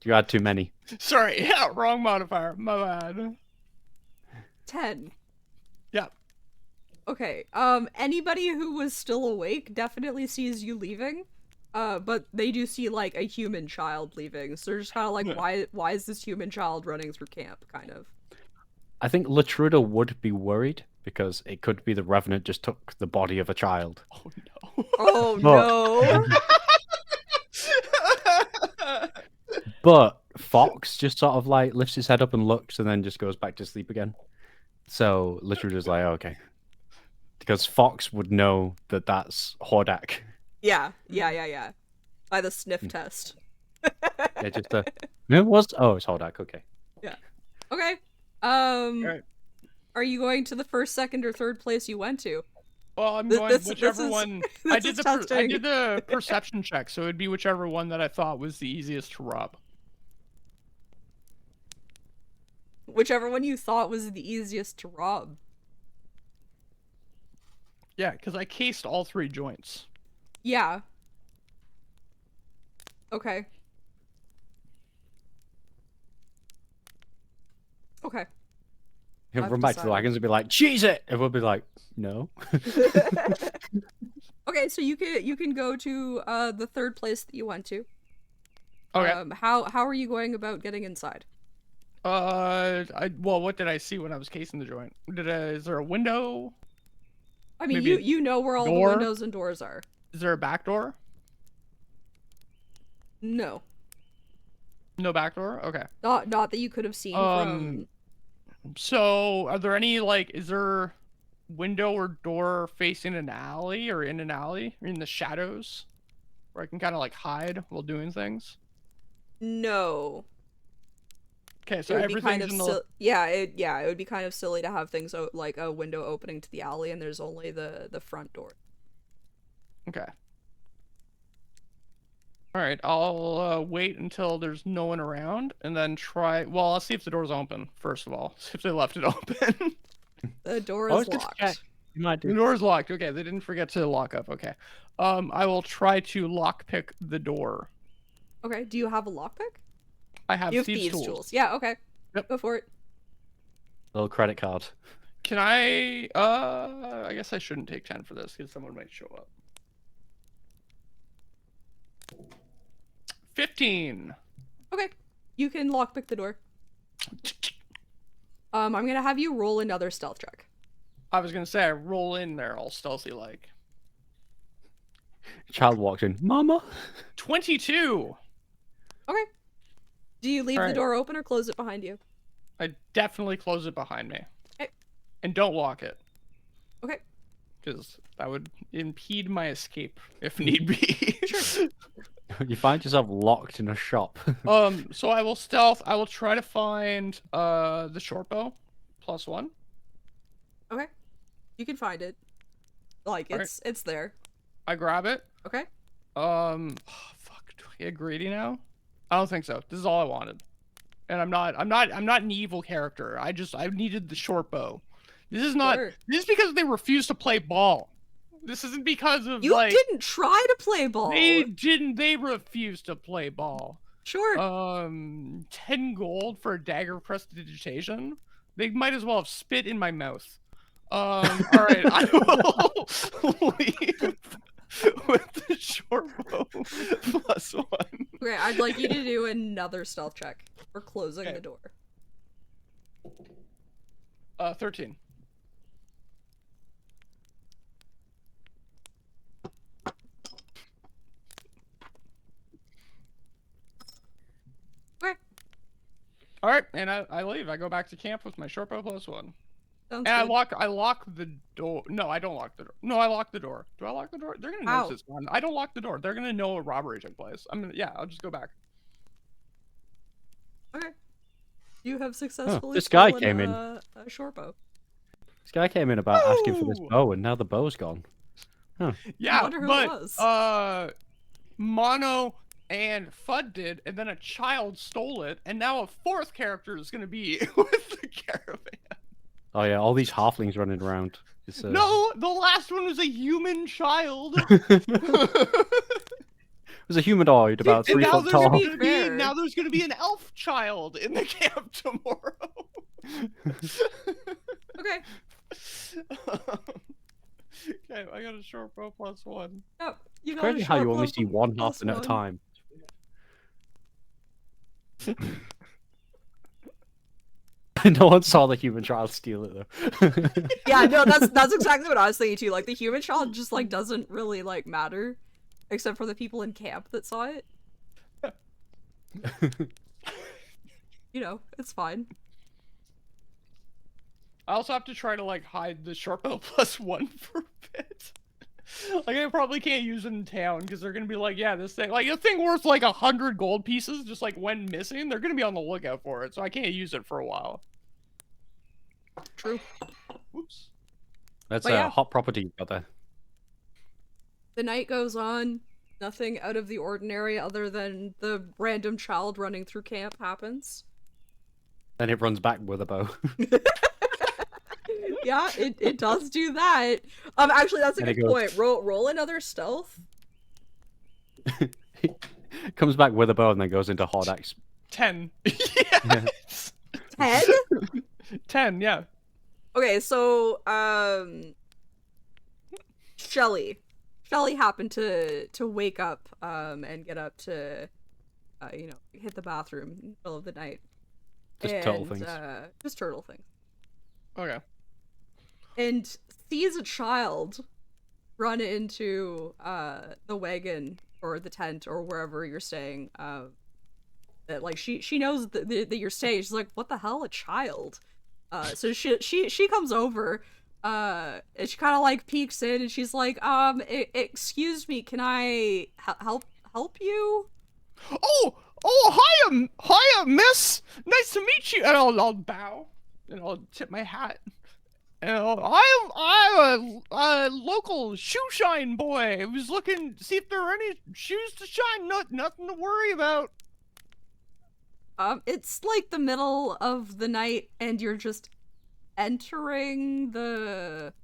You had too many. Sorry, yeah, wrong modifier. My bad. 10. Yeah. Okay. Anybody who was still awake definitely sees you leaving. But they do see like a human child leaving. So they're just kind of like, why is this human child running through camp? Kind of. I I think Latruda would be worried because it could be the Revenant just took the body of a child. Oh no. Oh no. But Fox just sort of like lifts his head up and looks and then just goes back to sleep again. So Latruda's like, okay. Because Fox would know that that's Hordak. Yeah. By the sniff test. Yeah, just it was. Oh, it's Hordak. Okay. Okay. Alright. Are you going to the first, second, or third place you went to? Well, I'm This- going this whichever is- one. this I is did I testing. did the perception check, so it'd be whichever one that I thought was the easiest to rob. Whichever one you thought was the easiest to rob. Yeah, because I cased all 3 joints. Yeah. Okay. Okay. He'll I've run back to the decided. wagons and be like, "Cheese it!" And we'll be like, "No." Okay, so you can go to the third place that you went to. Okay. How are you going about getting inside? Well, what did I see when I was casing the joint? Is there a window? I mean, Maybe you know where all door? the windows and doors are. Is there a back door? No, No back door? Okay. not that you could have seen from. So, are there any, like, is there window or door facing an alley or in an alley or in the shadows where I can kind of, like, hide while doing things? No. Okay, so It would be kind everything's of in the... it would be kind of silly to have things like a window opening to the alley and there's only the front door. Okay. Alright, I'll wait until there's no one around and then try... Well, I'll see if the door's open, first of all. See if they left it open. The door Oh, is just locked. check. You might The do. door's locked. Okay, they didn't forget to lock up. Okay. I will try to lockpick the door. Okay, do you have a lockpick? I have You have thieves' thieves' tools. tools. Yeah, okay. Yep. Go for it. Little credit card. Can I guess I shouldn't take 10 for this because someone might show up. 15. Okay. You can lockpick the door. I'm gonna have you roll another stealth check. I was gonna say I roll in there all stealthy like. Child walks in. Mama. 22. Okay. Do you leave the Alright. door open or close it behind you? I definitely close it behind me. Okay. And don't lock it. Okay. Because that would impede my escape if need be. Sure. You find yourself locked in a shop. So I will stealth. I will try to find the short bow +1. Okay. You can find it. Like, Alright. it's there. I grab it. Okay. Oh, fuck. Do I get greedy now? I don't think so. This is all I wanted. And I'm not an evil character. I needed the short bow. This is not. Sure. This is because they refuse to play ball. This isn't because of You like didn't try to play ball. they didn't. They refused to play ball. Sure. 10 gold for a dagger prestidigitation. They might as well have spit in my mouth. All right, I will leave with the short bow +1. Okay, I'd like you to do another stealth check for closing Okay. the door. 13. Okay. All right, and I leave. I go back to camp with my short bow +1. Sounds And good. I lock the door. No, I don't lock the door. No, I lock the door. Do I lock the door? They're gonna Ow. notice this one. I don't lock the door. They're gonna know a robbery took place. Yeah, I'll just go back. Okay. You have successfully this guy stolen came in. a short bow. This guy came in about asking for this Oh! bow, and now the bow's gone. Yeah, wonder who it but was. Mono and Fudd did, and then a child stole it, and now a fourth character is gonna be with the caravan. Oh yeah, all these halflings running around. It's, No, the last one was a human child. It was a humanoid about And 3 now foot there's tall. gonna be Fair. now there's gonna be an elf child in the camp tomorrow. Okay. Okay, I got a short bow +1. Yep. You It's got a crazy how short you only bow see one plus halfling at a one. time. No one saw the human child steal it though. Yeah, no, that's exactly what I was thinking too. Like the human child just like doesn't really like matter, except for the people in camp that saw it. You know, it's fine. I also have to try to like hide the short bow +1 for a bit. Like I probably can't use it in town because they're gonna be like, yeah, this thing, like a thing worth like 100 gold pieces, just like went missing. They're gonna be on the lookout for it, so I can't use it for a while. True. Whoops. That's But a yeah. hot property you got there. The night goes on. Nothing out of the ordinary other than the random child running through camp happens. Then it runs back with a bow. Yeah, it does do that. Actually, that's a And it good goes- point. Roll another stealth. Comes back with a bow and then goes into hard axe. 10. Yes. 10? 10, yeah. Okay, so Shelly happened to wake up and get up to you know, hit the bathroom in the middle of the night. Just turtle things. Just turtle things. Okay. And sees a child run into the wagon or the tent or wherever you're staying. That like she knows that you're staying. She's like, what the hell, a child? So she comes over, and she kind of like peeks in, and she's like, excuse me, can I help you? Hiya, miss. Nice to meet you. And I'll bow, and I'll tip my hat. And I'm a local shoe shine boy. I was looking to see if there were any shoes to shine. Nothing to worry about. It's like the middle of the night, and you're just entering the.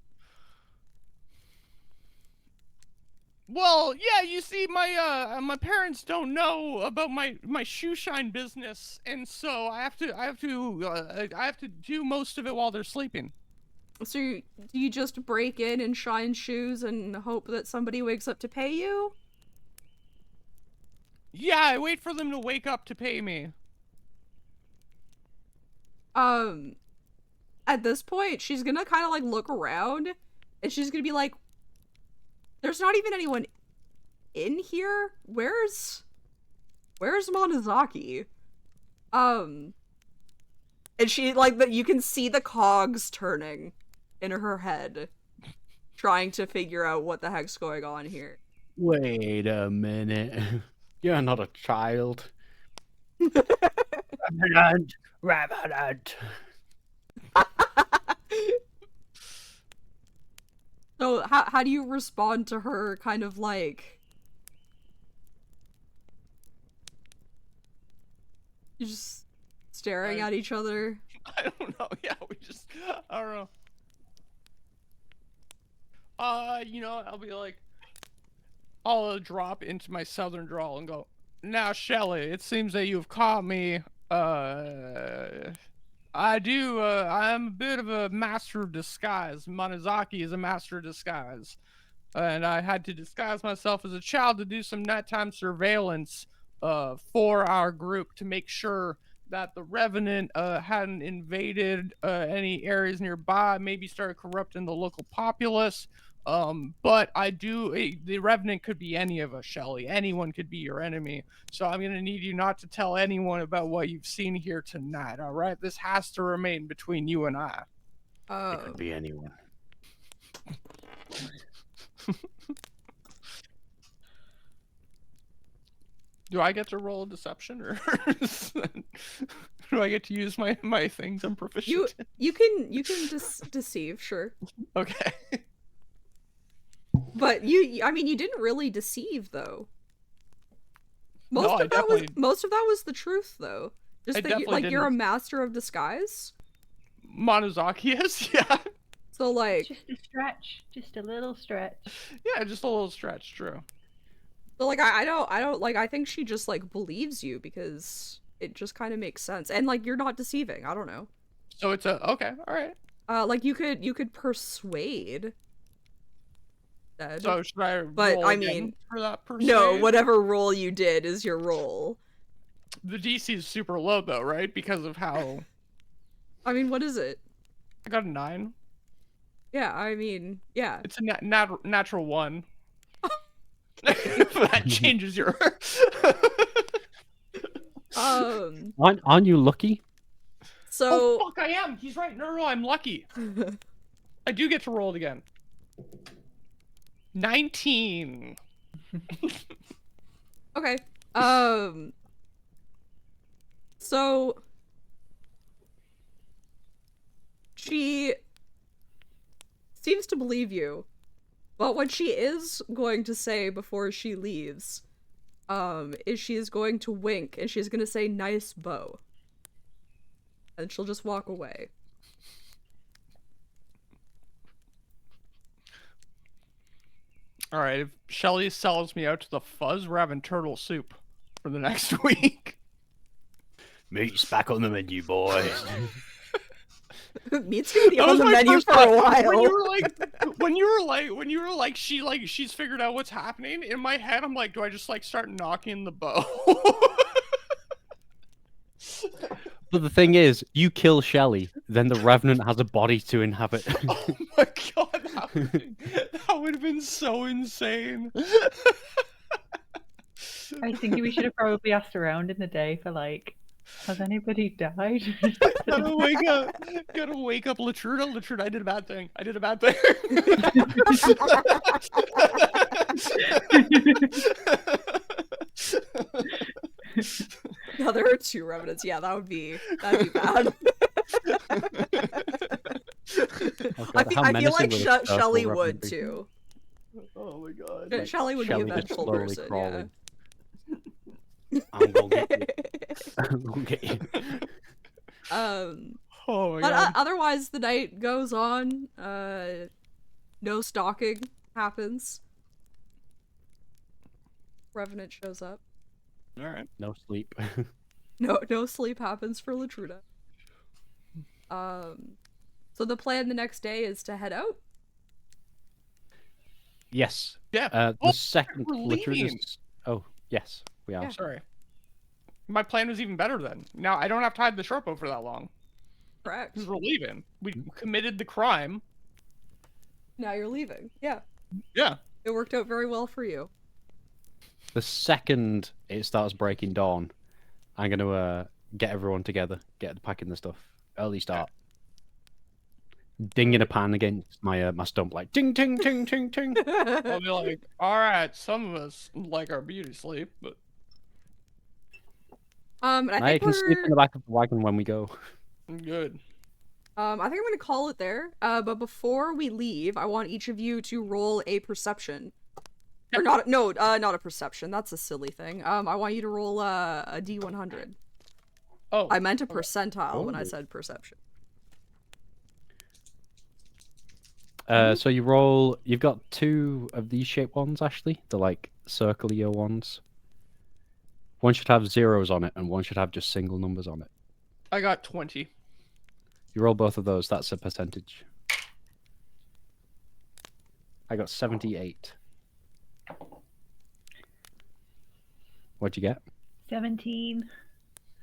Well, yeah, you see, my parents don't know about my shoe shine business, and so I have to do most of it while they're sleeping. So do you just break in and shine shoes and hope that somebody wakes up to pay you? Yeah, I wait for them to wake up to pay me. At this point, she's gonna kind of like look around, and she's gonna be like, "There's not even anyone in here. Where's Monozaki?" And she like that you can see the cogs turning in her head, trying to figure out what the heck's going on here. Wait a minute. You're not a child. Revenant. So how do you respond to her kind of like you just staring at each other? I don't know. Yeah, we just I don't know. I'll be like, I'll drop into my southern drawl and go, now, Shelley, it seems that you've caught me. I'm a bit of a master of disguise. Monozaki is a master of disguise. And I had to disguise myself as a child to do some nighttime surveillance for our group to make sure that the Revenant hadn't invaded any areas nearby, maybe started corrupting the local populace. But the Revenant could be any of us, Shelley. Anyone could be your enemy. So I'm going to need you not to tell anyone about what you've seen here tonight, all right? This has to remain between you and I. It could be anyone. Do I get to roll deception, or do I get to use my things I'm proficient in? You can deceive, sure. Okay. But you didn't really deceive though. Most No, of that was the truth though. Just that you're a master of disguise. Monozaki is, yeah. So like Just a stretch, just a little stretch. Yeah, just a little stretch, true. So like I don't like I think she just like believes you because it just kind of makes sense. And like you're not deceiving. I don't know. So it's okay, all right. Like you could persuade. Dead. So should I But roll I again mean for that persuade? no, whatever roll you did is your roll. The DC is super low though, right? Because of how I mean, what is it? I got a 9. Yeah, I mean, yeah. It's a natural 1. That changes your Aren't you lucky? So oh fuck, I am. He's right. No, I'm lucky. I do get to roll it again. 19. okay. So she seems to believe you, but what she is going to say before she leaves, is she is going to wink and she's gonna say nice bow. And she'll just walk away. Alright, if Shelly sells me out to the fuzz, we're having turtle soup for the next week. Meat's back on the menu, boys. Meat's gonna be That on was the my menu first for a thought. while. When you were like she's figured out what's happening, in my head I'm like, do I just like start knocking the bow? But the thing is, you kill Shelley, then the Revenant has a body to inhabit. Oh my god, that would have been so insane. I think we should have probably asked around in the day for like, has anybody died? Gotta wake up Latruda. Latruda, I did a bad thing. No, there are 2 Revenants. Yeah, that'd be bad. I feel like Shelley would too. Oh my god. Shelley would be a vengeful person, crawling. yeah. I'm gonna get you. I'm gonna get you. Oh my But god. otherwise, the night goes on. No stalking happens. Revenant shows up. Alright. No sleep. No sleep happens for Latruda. So the plan the next day is to head out. Yes. Yeah. The second we're leaving. Latruda's... Oh, yes, we are. Yeah. Sorry. My plan was even better then. Now I don't have to hide the short bow for that long. Correct. Because we're leaving. We committed the crime. Now you're leaving. Yeah. Yeah. It worked out very well for you. The second it starts breaking dawn, I'm gonna get everyone together, get packing the stuff. Early start. Ding in a pan against my my stump, like ting ting ting ting ting. I'll be like, alright, some of us like our beauty sleep, but And I I think can sleep in the back of the wagon when we go. good. I think I'm gonna call it there. But before we leave, I want each of you to roll a perception. Or not, no, not a perception. That's a silly thing. I want you to roll a D100. Oh, I meant a okay. percentile when I said perception. So you roll. You've got 2 of these shaped ones, Ashley. The like circular ones. One should have zeros on it, and one should have just single numbers on it. I got 20. You roll both of those. That's a percentage. I got 78. What'd you get? 17.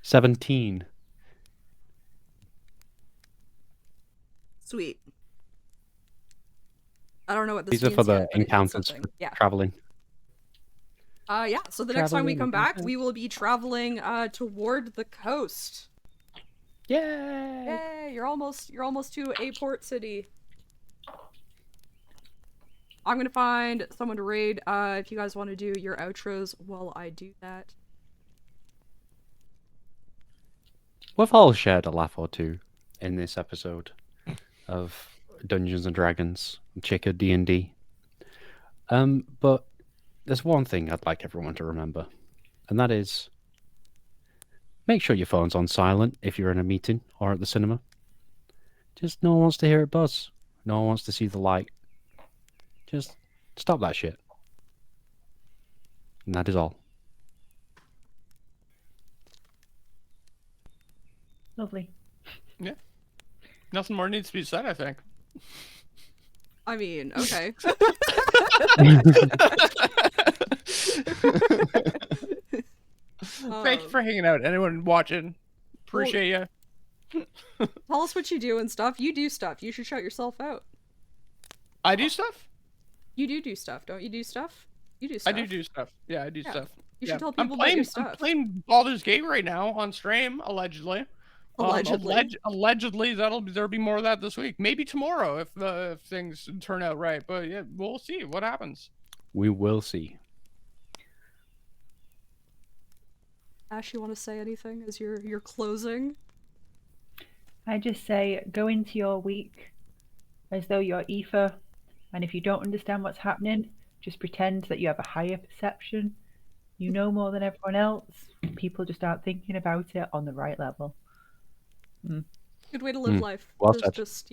17. Sweet. I don't know what this These are means for the yet, but it means encounters something. for Yeah. traveling. Yeah, so the next time we Traveling come back, encounters. we will be traveling toward the coast. Yay! Yay, you're almost to a port city. I'm gonna find someone to raid, if you guys want to do your outros while I do that. We've all shared a laugh or two in this episode of Dungeons and Dragons, Chica D&D. But there's one thing I'd like everyone to remember, and that is make sure your phone's on silent if you're in a meeting or at the cinema. Just no one wants to hear it buzz. No one wants to see the light. Just stop that shit. And that is all. Lovely. Yeah. Nothing more needs to be said, I think. I mean, okay. Thank you for hanging out. Anyone watching, appreciate you. Tell us what you do and stuff. You do stuff. You should shout yourself out. I do stuff? You do stuff, don't you do stuff? You do stuff. I do stuff. Yeah, I do stuff. You Yeah. should tell people about your stuff. I'm playing Baldur's Gate right now on stream, allegedly. Allegedly. Allegedly, there'll be more of that this week. Maybe tomorrow if things turn out right. But yeah, we'll see what happens. We will see. Ash, you want to say anything as you're closing? I just say go into your week as though you're Aiofe, and if you don't understand what's happening, just pretend that you have a higher perception. You know more than everyone else. People just aren't thinking about it on the right level. Good way to live life. Well Just, said. just,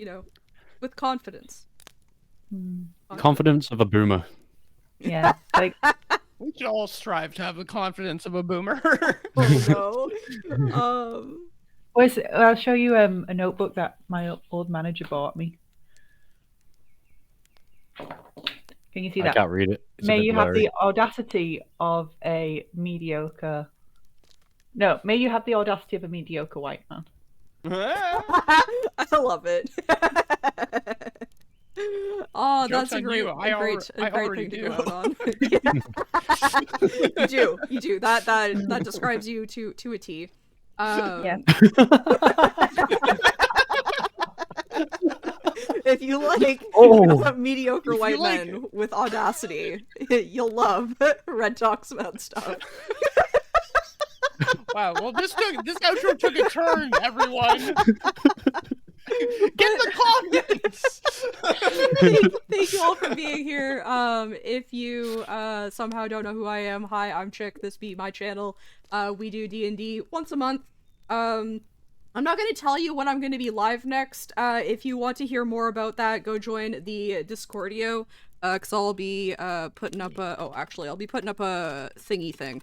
with confidence. Confidence of a boomer. Yeah, like We should all strive to have the confidence of a boomer. Oh no. I'll show you a notebook that my old manager bought me. Can you see I that? can't read it. It's a May bit you have blurry. the audacity of a mediocre. No, may you have the audacity of a mediocre white man. I love it. Oh, Joke's that's a on great, you. I great already thing to do. go out on. You do. That describes you to a T. Yeah. If you like mediocre If you white like men with audacity, you'll love Red Talks About Stuff. Wow. Well, this outro took a turn, everyone. Get the confidence. Thank you all for being here. If you somehow don't know who I am, hi, I'm Chick. This be my channel. We do D&D once a month. I'm not going to tell you when I'm going to be live next. If you want to hear more about that, go join the Discordio. Because I'll be putting up I'll be putting up a thingy thing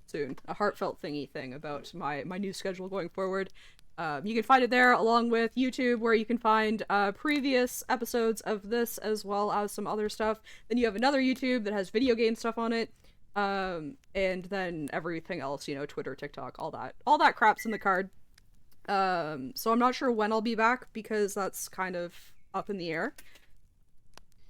soon. A heartfelt thingy thing about my new schedule going forward. You can find it there along with YouTube, where you can find previous episodes of this as well as some other stuff. Then you have another YouTube that has video game stuff on it. And then everything else, Twitter, TikTok, all that crap's in the card. So I'm not sure when I'll be back because that's kind of up in the air.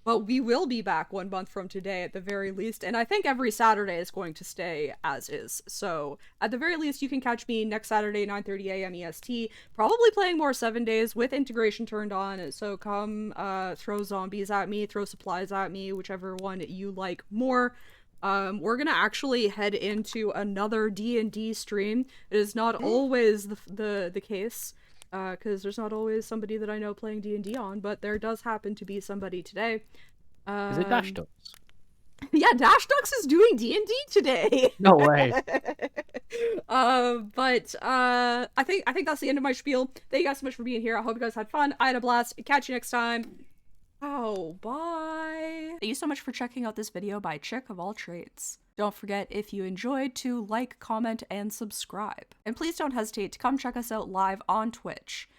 But we will be back 1 month from today at the very least, and I think every Saturday is going to stay as is. So at the very least, you can catch me next Saturday, 9:30 a.m. EST, probably playing more 7 days with integration turned on. So come throw zombies at me, throw supplies at me, whichever one you like more. We're gonna actually head into another D&D stream. It is not always the case. because there's not always somebody that I know playing D&D on, but there does happen to be somebody today. Is it Dash Ducks? Yeah, Dash Ducks is doing D&D today. No way. I think that's the end of my spiel. Thank you guys so much for being here. I hope you guys had fun. I had a blast. Catch you next time. Oh, bye. Thank you so much for checking out this video by Chick of All Trades. Don't forget, if you enjoyed, to like, comment, and subscribe. And please don't hesitate to come check us out live on Twitch.